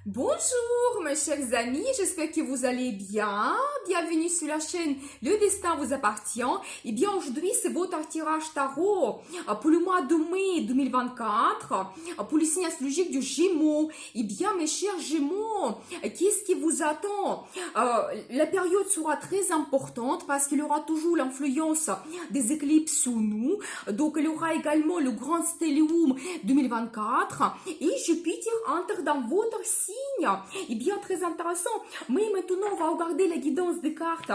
Bonjour mes chers amis, j'espère que vous allez bien. Bienvenue sur la chaîne Le Destin vous appartient. Et bien aujourd'hui c'est votre tirage tarot pour le mois de mai 2024 pour le signe astrologique du Gémeaux. Et bien mes chers Gémeaux, qu'est-ce qui vous attend? La période sera très importante parce qu'il y aura toujours l'influence des éclipses sur nous. Donc il y aura également le grand stellium 2024 et Jupiter entre dans votre signe. Et bien très intéressant. Mais maintenant on va regarder la guidance des cartes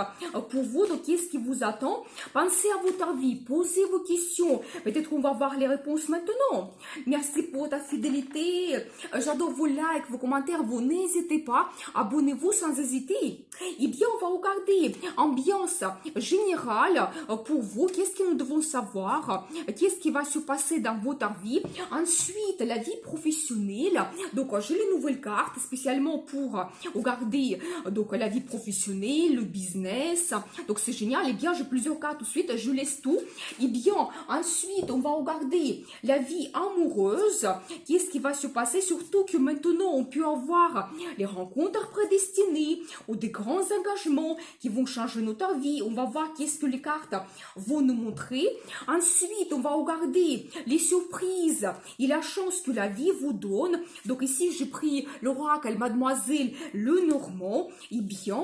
pour vous. Donc qu'est-ce qui vous attend? Pensez à votre vie, posez vos questions. Peut-être qu'on va voir les réponses maintenant. Merci pour votre fidélité. J'adore vos likes, vos commentaires. Vous n'hésitez pas. Abonnez-vous sans hésiter. Et bien on va regarder ambiance générale pour vous. Qu'est-ce que nous devons savoir? Qu'est-ce qui va se passer dans votre vie? Ensuite la vie professionnelle. Donc j'ai les nouvelles cartes spécialement pour regarder donc la vie professionnelle, le business. Donc c'est génial. Et bien j'ai plusieurs cartes tout de suite, je laisse tout. Et bien ensuite on va regarder la vie amoureuse. Qu'est-ce qui va se passer? Surtout que maintenant on peut avoir les rencontres prédestinées ou des grands engagements qui vont changer notre vie. On va voir qu'est-ce que les cartes vont nous montrer. Ensuite on va regarder les surprises et la chance que la vie vous donne. Donc ici j'ai pris l'oracle Mademoiselle Lenormand. Et bien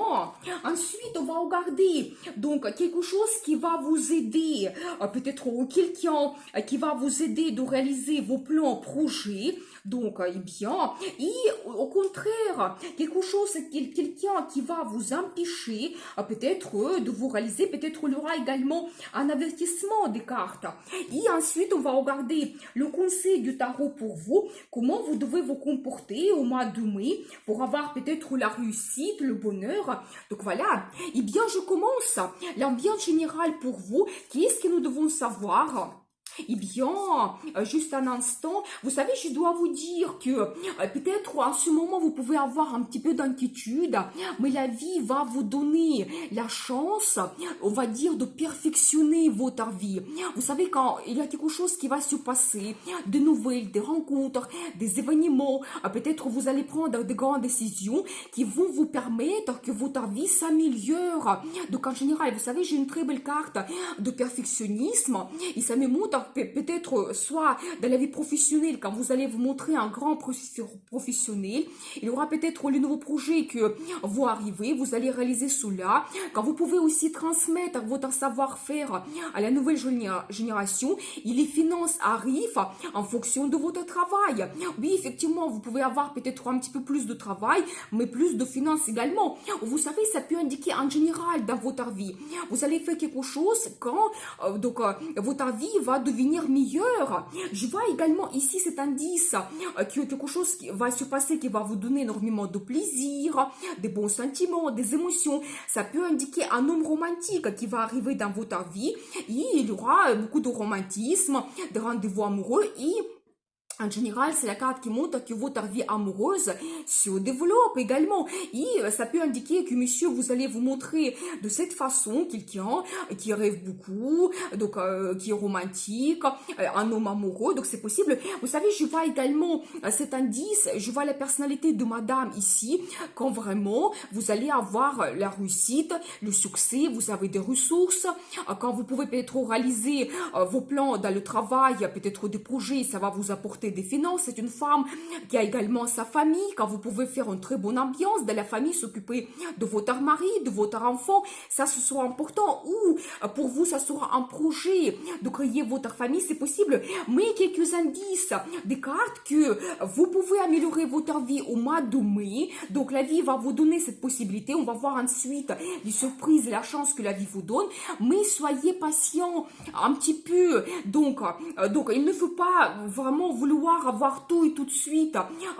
ensuite on va regarder donc quelque chose qui va vous aider, peut-être quelqu'un qui va vous aider de réaliser vos plans, projets. Donc, eh bien, et au contraire, quelque chose, quelqu'un qui va vous empêcher peut-être de vous réaliser, peut-être il y aura également un avertissement des cartes. Et ensuite, on va regarder le conseil du tarot pour vous, comment vous devez vous comporter au mois de mai pour avoir peut-être la réussite, le bonheur. Donc voilà, et bien je commence l'ambiance générale pour vous. Qu'est-ce que nous devons savoir? Eh bien, juste un instant, vous savez, je dois vous dire que peut-être en ce moment, vous pouvez avoir un petit peu d'inquiétude, mais la vie va vous donner la chance, on va dire, de perfectionner votre vie. Vous savez, quand il y a quelque chose qui va se passer, des nouvelles, des rencontres, des événements, peut-être vous allez prendre de grandes décisions qui vont vous permettre que votre vie s'améliore. Donc en général, vous savez, j'ai une très belle carte de perfectionnisme et ça me montre peut-être soit dans la vie professionnelle, quand vous allez vous montrer un grand professionnel, il y aura peut-être les nouveaux projets que vont arriver, vous allez réaliser cela, quand vous pouvez aussi transmettre votre savoir-faire à la nouvelle génération, et les finances arrivent en fonction de votre travail. Oui, effectivement, vous pouvez avoir peut-être un petit peu plus de travail, mais plus de finances également. Vous savez, ça peut indiquer en général dans votre vie. Vous allez faire quelque chose quand votre vie va devenir meilleure. Je vois également ici cet indice que quelque chose qui va se passer qui va vous donner énormément de plaisir, des bons sentiments, des émotions. Ça peut indiquer un homme romantique qui va arriver dans votre vie et il y aura beaucoup de romantisme, de rendez-vous amoureux et en général, c'est la carte qui montre que votre vie amoureuse se développe également. Et ça peut indiquer que, monsieur, vous allez vous montrer de cette façon quelqu'un qui rêve beaucoup, donc qui est romantique, un homme amoureux. Donc c'est possible. Vous savez, je vois également cet indice, je vois la personnalité de madame ici, quand vraiment vous allez avoir la réussite, le succès, vous avez des ressources, quand vous pouvez peut-être réaliser vos plans dans le travail, peut-être des projets, ça va vous apporter des finances. C'est une femme qui a également sa famille, quand vous pouvez faire une très bonne ambiance de la famille, s'occuper de votre mari, de votre enfant, ça ce sera important. Ou pour vous ça sera un projet de créer votre famille, c'est possible. Mais quelques indices des cartes que vous pouvez améliorer votre vie au mois de mai. Donc la vie va vous donner cette possibilité. On va voir ensuite les surprises et la chance que la vie vous donne, mais soyez patient un petit peu. Donc il ne faut pas vraiment vouloir avoir tout et tout de suite.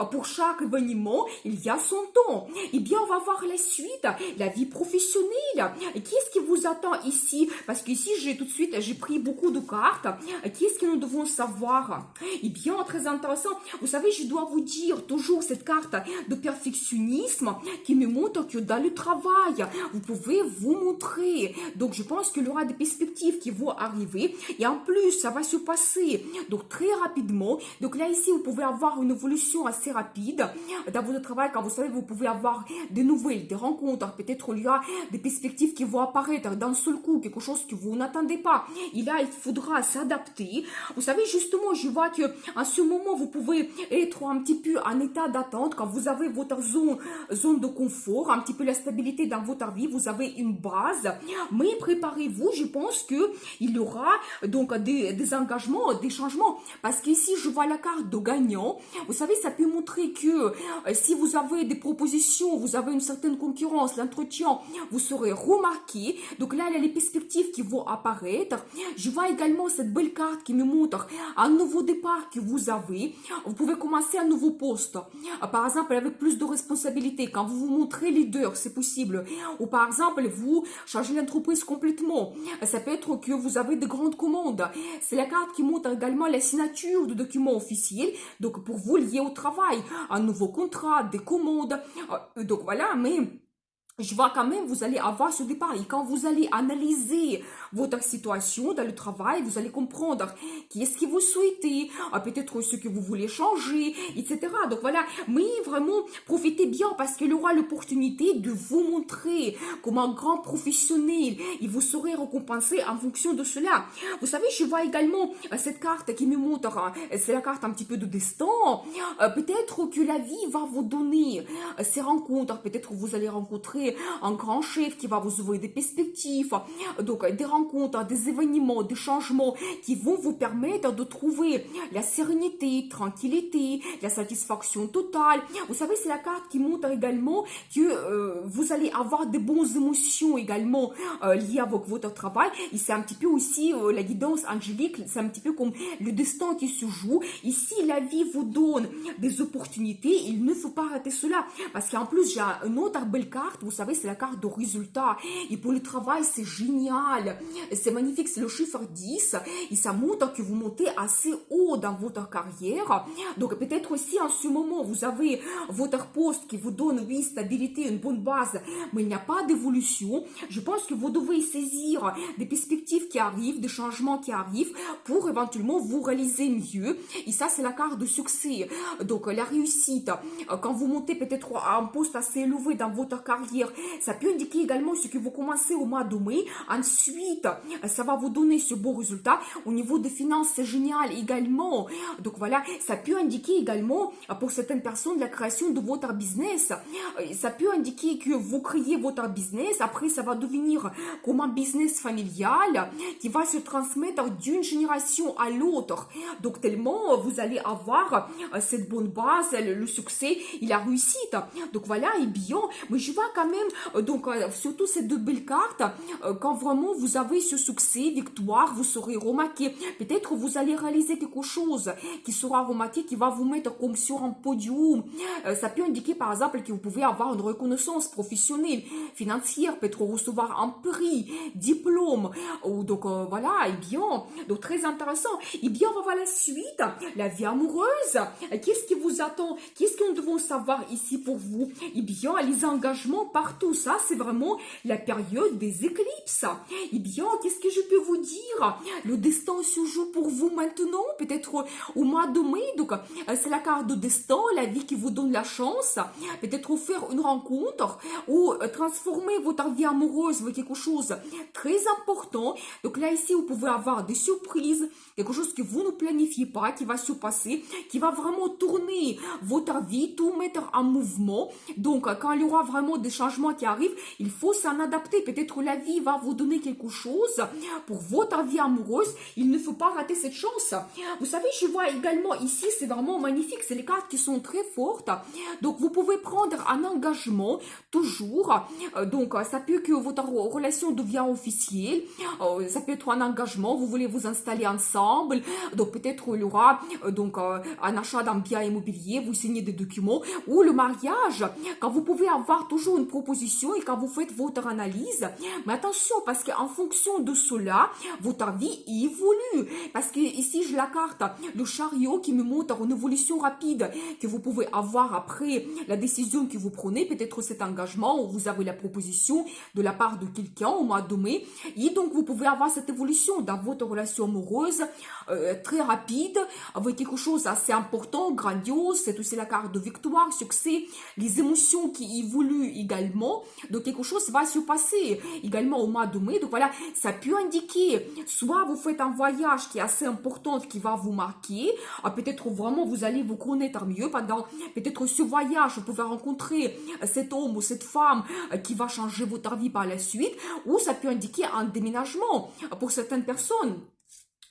Pour chaque événement, il y a son temps. Eh bien, on va voir la suite, la vie professionnelle. Qu'est-ce qui vous attend ici? Parce qu'ici, j'ai pris beaucoup de cartes. Qu'est-ce que nous devons savoir? Eh bien, très intéressant. Vous savez, je dois vous dire toujours cette carte de perfectionnisme qui me montre que dans le travail, vous pouvez vous montrer. Donc, je pense qu'il y aura des perspectives qui vont arriver. Et en plus, ça va se passer donc très rapidement. Donc, Donc là, ici, vous pouvez avoir une évolution assez rapide dans votre travail. Quand vous savez, vous pouvez avoir des nouvelles, des rencontres. Peut-être il y a des perspectives qui vont apparaître d'un seul coup, quelque chose que vous n'attendez pas. Et là, il faudra s'adapter. Vous savez, justement, je vois que en ce moment, vous pouvez être un petit peu en état d'attente quand vous avez votre zone de confort, un petit peu la stabilité dans votre vie. Vous avez une base. Mais préparez-vous, je pense que il y aura donc des engagements, des changements. Parce qu'ici, je vois la carte de gagnant. Vous savez, ça peut montrer que si vous avez des propositions, vous avez une certaine concurrence, l'entretien, vous serez remarqué. Donc là, il y a les perspectives qui vont apparaître. Je vois également cette belle carte qui me montre un nouveau départ que vous avez. Vous pouvez commencer un nouveau poste. Par exemple, avec plus de responsabilités. Quand vous vous montrez leader, c'est possible. Ou par exemple, vous changez l'entreprise complètement. Ça peut être que vous avez de grandes commandes. C'est la carte qui montre également la signature de documents officiels. Donc, pour vous lier au travail, un nouveau contrat, des commandes. Donc, voilà, mais je vois quand même, vous allez avoir ce départ. Et quand vous allez analyser votre situation dans le travail, vous allez comprendre qui est-ce que vous souhaitez, peut-être ce que vous voulez changer, etc. Donc voilà, mais vraiment, profitez bien parce qu'il aura l'opportunité de vous montrer comme un grand professionnel et vous serez récompensé en fonction de cela. Vous savez, je vois également cette carte qui me montre, c'est la carte un petit peu de destin. Peut-être que la vie va vous donner ces rencontres, peut-être vous allez rencontrer un grand chef qui va vous ouvrir des perspectives, donc des rencontres, des événements, des changements qui vont vous permettre de trouver la sérénité, tranquillité, la satisfaction totale. Vous savez, c'est la carte qui montre également que vous allez avoir de bonnes émotions également liées avec votre travail. Et c'est un petit peu aussi la guidance angélique, c'est un petit peu comme le destin qui se joue. Ici, la vie vous donne des opportunités, il ne faut pas rater cela. Parce qu'en plus, j'ai une autre belle carte, vous savez, c'est la carte de résultat. Et pour le travail, c'est génial. C'est magnifique, c'est le chiffre 10. Et ça montre que vous montez assez haut dans votre carrière. Donc peut-être aussi en ce moment, vous avez votre poste qui vous donne, oui, stabilité, une bonne base, mais il n'y a pas d'évolution. Je pense que vous devez saisir des perspectives qui arrivent, des changements qui arrivent pour éventuellement vous réaliser mieux. Et ça, c'est la carte de succès. Donc la réussite, quand vous montez peut-être à un poste assez élevé dans votre carrière, ça peut indiquer également ce que vous commencez au mois de mai. Ensuite, ça va vous donner ce beau résultat. Au niveau des finances, c'est génial également. Donc voilà, ça peut indiquer également pour certaines personnes la création de votre business. Ça peut indiquer que vous créez votre business. Après, ça va devenir comme un business familial qui va se transmettre d'une génération à l'autre. Donc tellement vous allez avoir cette bonne base, le succès et la réussite. Donc voilà, et bien, mais je vois quand même, donc surtout ces deux belles cartes, quand vraiment vous avez ce succès, victoire, vous serez remarqué. Peut-être vous allez réaliser quelque chose qui sera remarqué, qui va vous mettre comme sur un podium. Ça peut indiquer par exemple que vous pouvez avoir une reconnaissance professionnelle, financière, peut-être recevoir un prix, diplôme, ou donc voilà, et bien, donc très intéressant. Et bien, on va voir la suite, la vie amoureuse. Qu'est-ce qui vous attend? Qu'est-ce que nous devons savoir ici pour vous? Eh bien, les engagements partout, ça, c'est vraiment la période des éclipses. Eh bien, qu'est-ce que je peux vous dire? Le destin se joue pour vous maintenant, peut-être au mois de mai. Donc, c'est la carte de destin, la vie qui vous donne la chance. Peut-être faire une rencontre ou transformer votre vie amoureuse avec quelque chose de très important. Donc là, ici, vous pouvez avoir des surprises, quelque chose que vous ne planifiez pas, qui va se passer, qui va vraiment tourner votre vie, tout mettre en mouvement. Donc, quand il y aura vraiment des changements qui arrivent, il faut s'en adapter. Peut-être la vie va vous donner quelque chose pour votre vie amoureuse. Il ne faut pas rater cette chance. Vous savez, je vois également ici, c'est vraiment magnifique. C'est les cartes qui sont très fortes. Donc, vous pouvez prendre un engagement toujours. Donc, ça peut que votre relation devient officielle. Ça peut être un engagement. Vous voulez vous installer ensemble. Donc, peut-être il y aura donc un achat d'un bien immobilier. Vous signez des documents ou le mariage. Quand vous pouvez avoir toujours une propositions et quand vous faites votre analyse. Mais attention, parce qu'en fonction de cela, votre vie évolue. Parce que ici, je la carte, le chariot qui me montre une évolution rapide que vous pouvez avoir après la décision que vous prenez, peut-être cet engagement, où vous avez la proposition de la part de quelqu'un au mois de mai. Et donc, vous pouvez avoir cette évolution dans votre relation amoureuse très rapide, avec quelque chose assez important, grandiose. C'est aussi la carte de victoire, succès, les émotions qui évoluent également. Donc, quelque chose va se passer également au mois de mai. Donc, voilà, ça peut indiquer, soit vous faites un voyage qui est assez important, qui va vous marquer. Peut-être vraiment, vous allez vous connaître mieux pendant peut-être ce voyage. Vous pouvez rencontrer cet homme ou cette femme qui va changer votre vie par la suite. Ou ça peut indiquer un déménagement pour certaines personnes.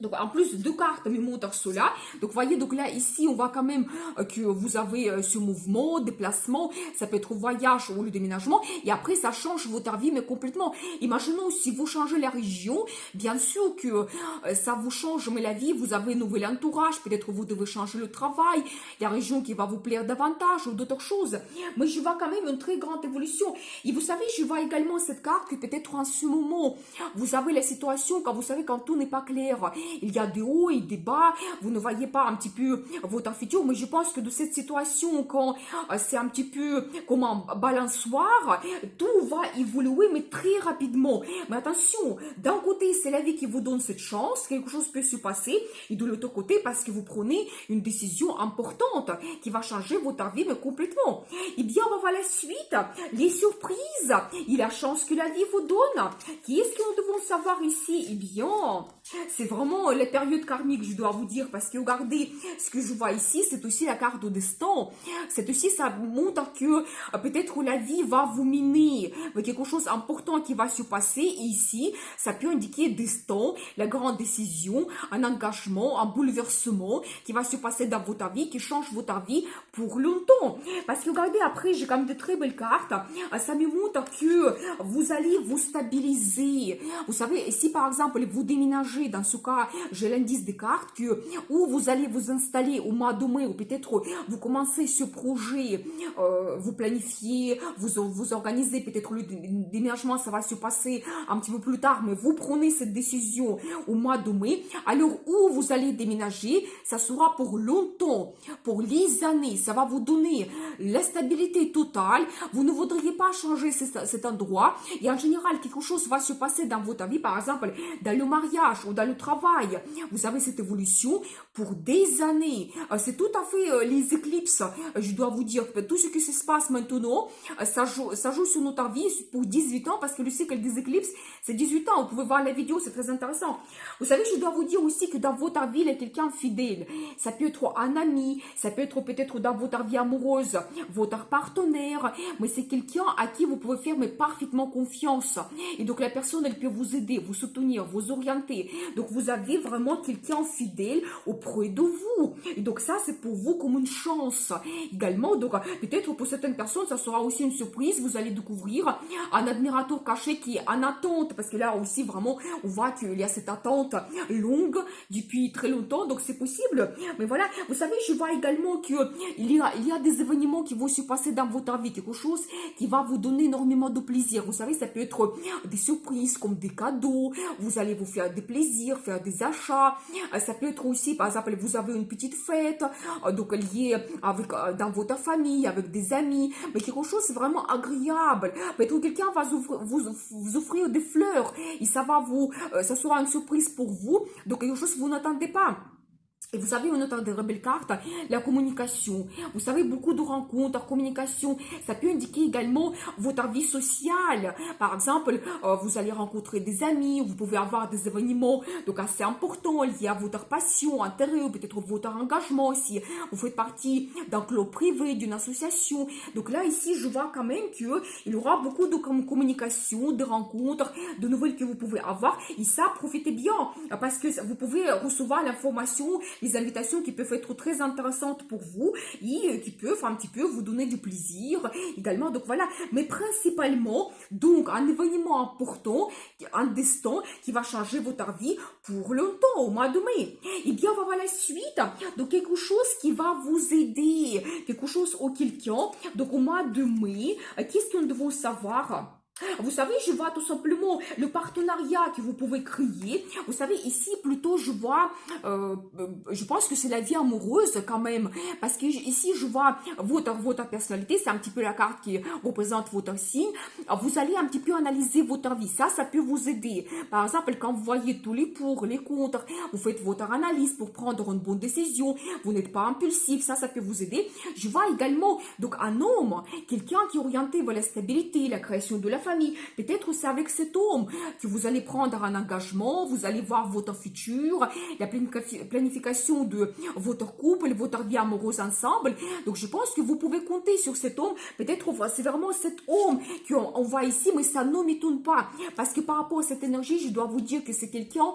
Donc, en plus, deux cartes me montrent cela. Donc, voyez, donc là, ici, on voit quand même que vous avez ce mouvement, déplacement. Ça peut être voyage ou le déménagement. Et après, ça change votre vie, mais complètement. Imaginons, si vous changez la région, bien sûr que ça vous change, mais la vie, vous avez un nouvel entourage. Peut-être vous devez changer le travail, la région qui va vous plaire davantage ou d'autres choses. Mais je vois quand même une très grande évolution. Et vous savez, je vois également cette carte que peut-être en ce moment, vous avez la situation quand vous savez quand tout n'est pas clair. Il y a des hauts et des bas, vous ne voyez pas un petit peu votre futur, mais je pense que de cette situation, quand c'est un petit peu comme un balançoire, tout va évoluer, mais très rapidement. Mais attention, d'un côté, c'est la vie qui vous donne cette chance, quelque chose peut se passer, et de l'autre côté, parce que vous prenez une décision importante qui va changer votre vie, mais complètement. Eh bien, on va voir la suite, les surprises et la chance que la vie vous donne. Qu'est-ce que nous devons savoir ici? Eh bien, c'est vraiment la période karmique, je dois vous dire, parce que regardez, ce que je vois ici, c'est aussi la carte au destin. C'est aussi, ça montre que peut-être la vie va vous miner, mais quelque chose d'important qui va se passer. Et ici, ça peut indiquer destin, la grande décision, un engagement, un bouleversement qui va se passer dans votre vie, qui change votre vie pour longtemps. Parce que regardez, après, j'ai quand même de très belles cartes. Ça me montre que vous allez vous stabiliser. Vous savez, si par exemple, vous déménagez, dans ce cas, j'ai l'indice des cartes que où vous allez vous installer au mois de mai, ou peut-être vous commencez ce projet, vous planifiez, vous organisez, peut-être le déménagement, ça va se passer un petit peu plus tard, mais vous prenez cette décision au mois de mai. Alors, où vous allez déménager, ça sera pour longtemps, pour les années, ça va vous donner la stabilité totale. Vous ne voudriez pas changer cet endroit, et en général, quelque chose va se passer dans votre vie, par exemple, dans le mariage ou dans le travail. Vous avez cette évolution pour des années. C'est tout à fait les éclipses. Je dois vous dire que tout ce qui se passe maintenant, ça joue sur notre vie pour 18 ans, parce que le cycle des éclipses, c'est 18 ans. Vous pouvez voir la vidéo, c'est très intéressant. Vous savez, je dois vous dire aussi que dans votre vie, il y a quelqu'un fidèle. Ça peut être un ami, ça peut être peut-être dans votre vie amoureuse, votre partenaire, mais c'est quelqu'un à qui vous pouvez faire mais parfaitement confiance. Et donc, la personne, elle peut vous aider, vous soutenir, vous orienter. Donc, vous avez vraiment quelqu'un fidèle auprès de vous. Et donc, ça, c'est pour vous comme une chance. Également, donc, peut-être pour certaines personnes, ça sera aussi une surprise. Vous allez découvrir un admirateur caché qui est en attente. Parce que là aussi, vraiment, on voit qu'il y a cette attente longue depuis très longtemps. Donc, c'est possible. Mais voilà, vous savez, je vois également qu'il y a des événements qui vont se passer dans votre vie. Quelque chose qui va vous donner énormément de plaisir. Vous savez, ça peut être des surprises comme des cadeaux. Vous allez vous faire des plaisirs, faire des achats. Ça peut être aussi, par exemple, vous avez une petite fête, donc liée avec, dans votre famille, avec des amis, mais quelque chose c'est vraiment agréable. Peut-être quelqu'un va vous offrir des fleurs et ça sera une surprise pour vous, donc quelque chose que vous n'attendez pas. Et vous savez, une autre des belles cartes, la communication. Vous savez, beaucoup de rencontres, communication, ça peut indiquer également votre vie sociale. Par exemple, vous allez rencontrer des amis, vous pouvez avoir des événements donc assez importants liés à votre passion, intérêt, ou peut-être votre engagement aussi. Vous faites partie d'un club privé, d'une association. Donc là, ici, je vois quand même qu'il y aura beaucoup de communication, de rencontres, de nouvelles que vous pouvez avoir. Et ça, profitez bien, parce que vous pouvez recevoir l'information des invitations qui peuvent être très intéressantes pour vous et qui peuvent un petit peu vous donner du plaisir également. Donc voilà, mais principalement, donc un événement important, un destin qui va changer votre vie pour longtemps, au mois de mai. Et bien, on va voir la suite. Donc quelque chose qui va vous aider, quelque chose ou quelqu'un. Donc au mois de mai, qu'est-ce que nous devons savoir? Vous savez, je vois tout simplement le partenariat que vous pouvez créer. Vous savez, ici, plutôt, je vois, je pense que c'est la vie amoureuse quand même. Parce que ici, je vois votre personnalité. C'est un petit peu la carte qui représente votre signe. Vous allez un petit peu analyser votre vie. Ça peut vous aider. Par exemple, quand vous voyez tous les pour, les contre, vous faites votre analyse pour prendre une bonne décision. Vous n'êtes pas impulsif. Ça peut vous aider. Je vois également, donc, un homme, quelqu'un qui est orienté vers la stabilité, la création de la famille. Peut-être c'est avec cet homme que vous allez prendre un engagement, vous allez voir votre futur, la planification de votre couple, votre vie amoureuse ensemble. Donc je pense que vous pouvez compter sur cet homme. Peut-être c'est vraiment cet homme qu'on voit ici, mais ça ne m'étonne pas. Parce que par rapport à cette énergie, je dois vous dire que c'est quelqu'un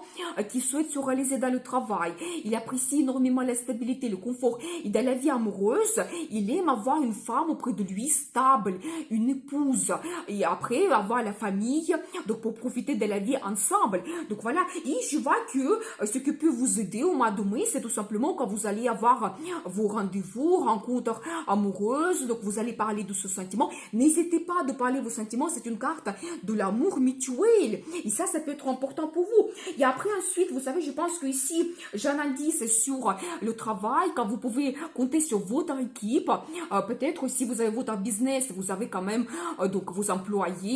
qui souhaite se réaliser dans le travail. Il apprécie énormément la stabilité, le confort. Et dans la vie amoureuse, il aime avoir une femme auprès de lui stable, une épouse. Et après, avoir la famille, donc pour profiter de la vie ensemble. Donc voilà, et je vois que ce qui peut vous aider au mois de mai, c'est tout simplement quand vous allez avoir vos rendez-vous, rencontres amoureuses, donc vous allez parler de ce sentiment. N'hésitez pas de parler de vos sentiments, c'est une carte de l'amour mutuel. Et ça peut être important pour vous. Et après, ensuite, vous savez, je pense que ici, j'ai un indice sur le travail, quand vous pouvez compter sur votre équipe. Peut-être si vous avez votre business, vous avez quand même donc vos employés,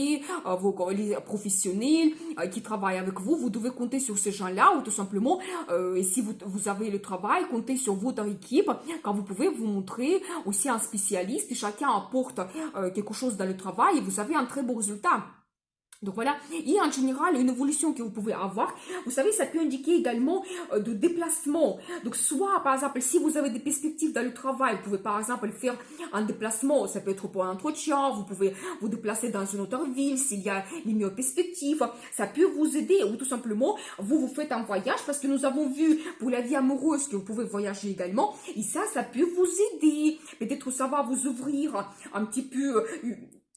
les professionnels qui travaillent avec vous, vous devez compter sur ces gens-là ou tout simplement, et si vous avez le travail, comptez sur votre équipe quand vous pouvez vous montrer aussi un spécialiste et chacun apporte quelque chose dans le travail et vous avez un très beau résultat. Donc voilà, et en général, une évolution que vous pouvez avoir, vous savez, ça peut indiquer également de déplacement. Donc soit, par exemple, si vous avez des perspectives dans le travail, vous pouvez par exemple faire un déplacement, ça peut être pour un entretien, vous pouvez vous déplacer dans une autre ville s'il y a les meilleures perspectives, ça peut vous aider, ou tout simplement, vous faites un voyage, parce que nous avons vu pour la vie amoureuse que vous pouvez voyager également, et ça peut vous aider. Peut-être ça va vous ouvrir un petit peu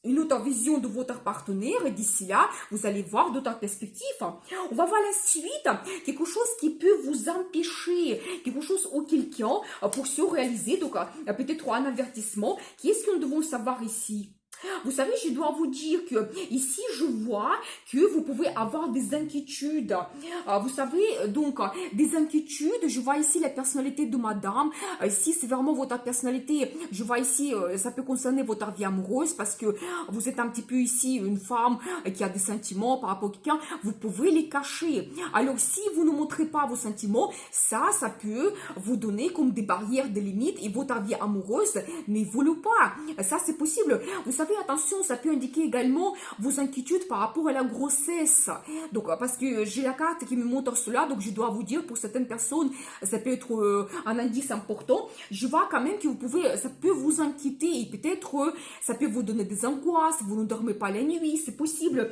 une autre vision de votre partenaire et d'ici là, vous allez voir d'autres perspectives. On va voir la suite, quelque chose qui peut vous empêcher, quelque chose ou quelqu'un pour se réaliser, donc peut-être un avertissement. Qu'est-ce que nous devons savoir ici? Vous savez, je dois vous dire que ici, je vois que vous pouvez avoir des inquiétudes. Vous savez, donc, des inquiétudes. Je vois ici la personnalité de madame. Ici, c'est vraiment votre personnalité. Je vois ici, ça peut concerner votre vie amoureuse parce que vous êtes un petit peu ici une femme qui a des sentiments par rapport à quelqu'un. Vous pouvez les cacher. Alors, si vous ne montrez pas vos sentiments, ça peut vous donner comme des barrières, des limites et votre vie amoureuse n'évolue pas. Ça, c'est possible. Vous savez, attention, ça peut indiquer également vos inquiétudes par rapport à la grossesse. Donc, parce que j'ai la carte qui me montre cela, donc je dois vous dire, pour certaines personnes, ça peut être un indice important. Je vois quand même que vous pouvez, ça peut vous inquiéter et peut-être ça peut vous donner des angoisses, vous ne dormez pas la nuit, c'est possible,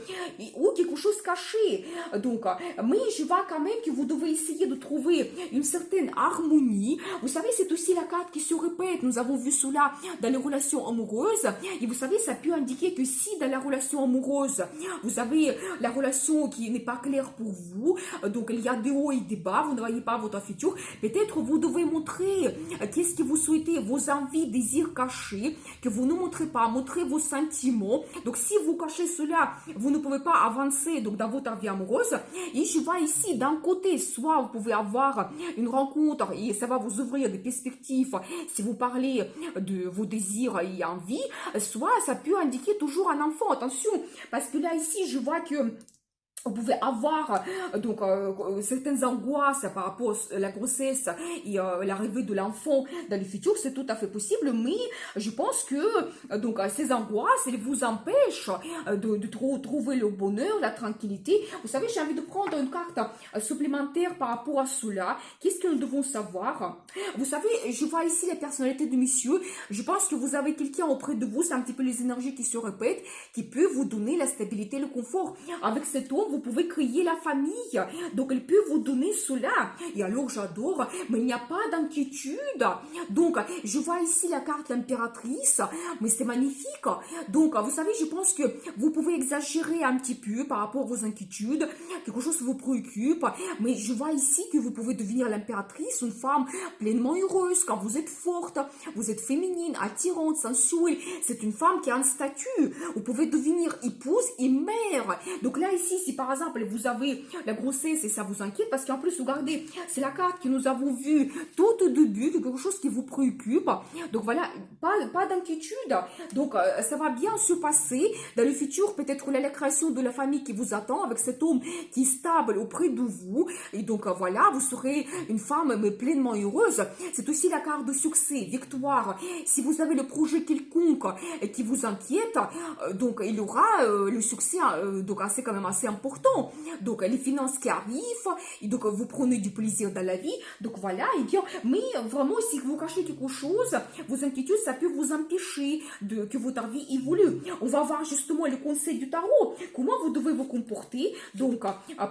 ou quelque chose caché. Donc, mais je vois quand même que vous devez essayer de trouver une certaine harmonie. Vous savez, c'est aussi la carte qui se répète. Nous avons vu cela dans les relations amoureuses. Et vous savez, ça peut indiquer que si dans la relation amoureuse, vous avez la relation qui n'est pas claire pour vous, donc il y a des hauts et des bas, vous ne voyez pas votre futur, peut-être vous devez montrer qu'est-ce que vous souhaitez, vos envies, désirs cachés, que vous ne montrez pas, montrez vos sentiments. Donc si vous cachez cela, vous ne pouvez pas avancer donc dans votre vie amoureuse. Et je vois ici d'un côté, soit vous pouvez avoir une rencontre et ça va vous ouvrir des perspectives si vous parlez de vos désirs et envies, soit ça peut indiquer toujours un enfant. Attention, parce que là ici je vois que vous pouvez avoir donc certaines angoisses par rapport à la grossesse et l'arrivée de l'enfant dans le futur, c'est tout à fait possible, mais je pense que donc ces angoisses, elles vous empêchent de trouver le bonheur, la tranquillité. Vous savez, j'ai envie de prendre une carte supplémentaire par rapport à cela. Qu'est-ce que nous devons savoir? Vous savez, je vois ici la personnalité de monsieur. Je pense que vous avez quelqu'un auprès de vous, c'est un petit peu les énergies qui se répètent, qui peut vous donner la stabilité, le confort. Avec cet homme, vous pouvez créer la famille. Donc, elle peut vous donner cela. Et alors, j'adore, mais il n'y a pas d'inquiétude. Donc, je vois ici la carte l'impératrice, mais c'est magnifique. Donc, vous savez, je pense que vous pouvez exagérer un petit peu par rapport à vos inquiétudes, quelque chose vous préoccupe, mais je vois ici que vous pouvez devenir l'impératrice, une femme pleinement heureuse, quand vous êtes forte, vous êtes féminine, attirante, sensuelle, c'est une femme qui a un statut. Vous pouvez devenir épouse et mère. Donc là, ici, si par exemple, vous avez la grossesse et ça vous inquiète, parce qu'en plus, regardez, c'est la carte que nous avons vue tout au début, quelque chose qui vous préoccupe. Donc voilà, pas d'inquiétude. Donc ça va bien se passer. Dans le futur, peut-être la création de la famille qui vous attend avec cet homme qui est stable auprès de vous. Et donc voilà, vous serez une femme mais pleinement heureuse. C'est aussi la carte de succès, victoire. Si vous avez le projet quelconque qui vous inquiète, donc il y aura le succès donc c'est quand même assez important. Donc les finances qui arrivent, et donc vous prenez du plaisir dans la vie. Donc voilà, et bien, mais vraiment si vous cachez quelque chose, vos inquiétudes, ça peut vous empêcher que votre vie évolue. On va voir justement les conseils du tarot, comment vous devez vous comporter donc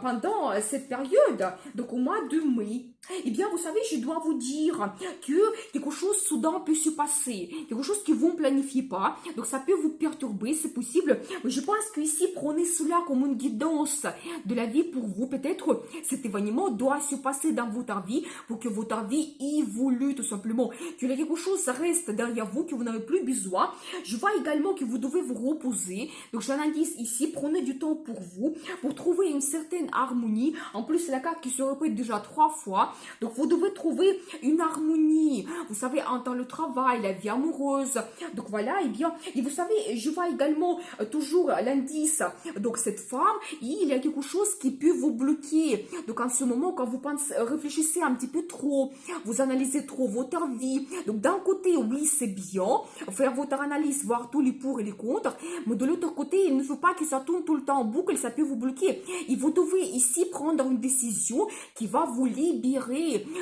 pendant cette période, donc au mois de mai. Eh bien, vous savez, je dois vous dire que quelque chose soudain peut se passer, quelque chose que vous ne planifiez pas, donc ça peut vous perturber, c'est possible, mais je pense que ici, prenez cela comme une guidance de la vie pour vous. Peut-être cet événement doit se passer dans votre vie pour que votre vie évolue tout simplement, que quelque chose reste derrière vous, que vous n'avez plus besoin. Je vois également que vous devez vous reposer, donc j'analyse ici, prenez du temps pour vous, pour trouver une certaine harmonie. En plus, c'est la carte qui se répète déjà 3 fois. Donc, vous devez trouver une harmonie, vous savez, entre le travail, la vie amoureuse. Donc, voilà, et bien, et vous savez, je vois également toujours l'indice. Donc, cette femme, il y a quelque chose qui peut vous bloquer. Donc, en ce moment, quand vous pensez, réfléchissez un petit peu trop, vous analysez trop votre vie. Donc, d'un côté, oui, c'est bien, faire votre analyse, voir tous les pour et les contre. Mais de l'autre côté, il ne faut pas que ça tourne tout le temps en boucle, ça peut vous bloquer. Et vous devez ici prendre une décision qui va vous libérer.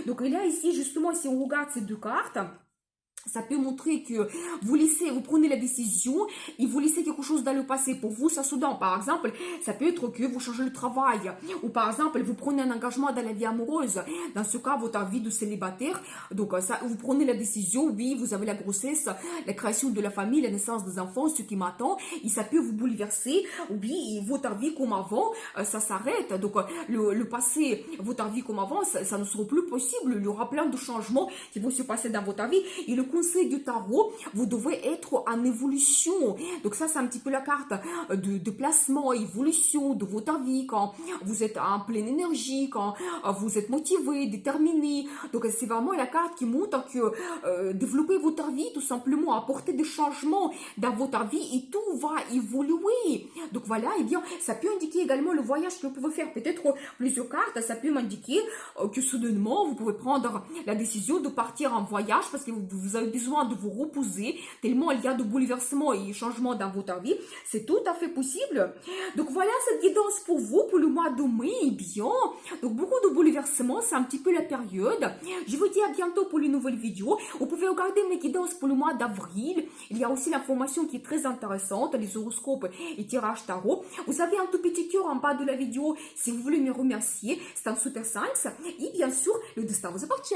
Donc là, ici, justement, si on regarde ces deux cartes, ça peut montrer que vous prenez la décision et vous laissez quelque chose dans le passé. Pour vous, ça soudain. Par exemple, ça peut être que vous changez le travail. Ou par exemple, vous prenez un engagement dans la vie amoureuse. Dans ce cas, votre vie de célibataire. Donc, ça, vous prenez la décision. Oui, vous avez la grossesse, la création de la famille, la naissance des enfants, ce qui m'attend. Et ça peut vous bouleverser. Oui, et votre vie comme avant, ça s'arrête. Donc, le passé, votre vie comme avant, ça ne sera plus possible. Il y aura plein de changements qui vont se passer dans votre vie. Et le conseil du tarot, vous devez être en évolution. Donc ça, c'est un petit peu la carte de placement, évolution de votre vie, quand vous êtes en pleine énergie, quand vous êtes motivé, déterminé. Donc c'est vraiment la carte qui montre que développer votre vie, tout simplement, apporter des changements dans votre vie et tout va évoluer. Donc voilà, et bien, ça peut indiquer également le voyage que vous pouvez faire. Peut-être plusieurs cartes, ça peut m'indiquer que soudainement, vous pouvez prendre la décision de partir en voyage parce que vous avez besoin de vous reposer, tellement il y a de bouleversements et changements dans votre vie. C'est tout à fait possible. Donc voilà cette guidance pour vous pour le mois de mai. Et bien, donc beaucoup de bouleversements, c'est un petit peu la période. Je vous dis à bientôt pour une nouvelle vidéo. Vous pouvez regarder mes guidances pour le mois d'avril. Il y a aussi l'information qui est très intéressante, les horoscopes et tirages tarot. Vous avez un tout petit cœur en bas de la vidéo si vous voulez me remercier. C'est un super 5. Et bien sûr, le destin vous appartient.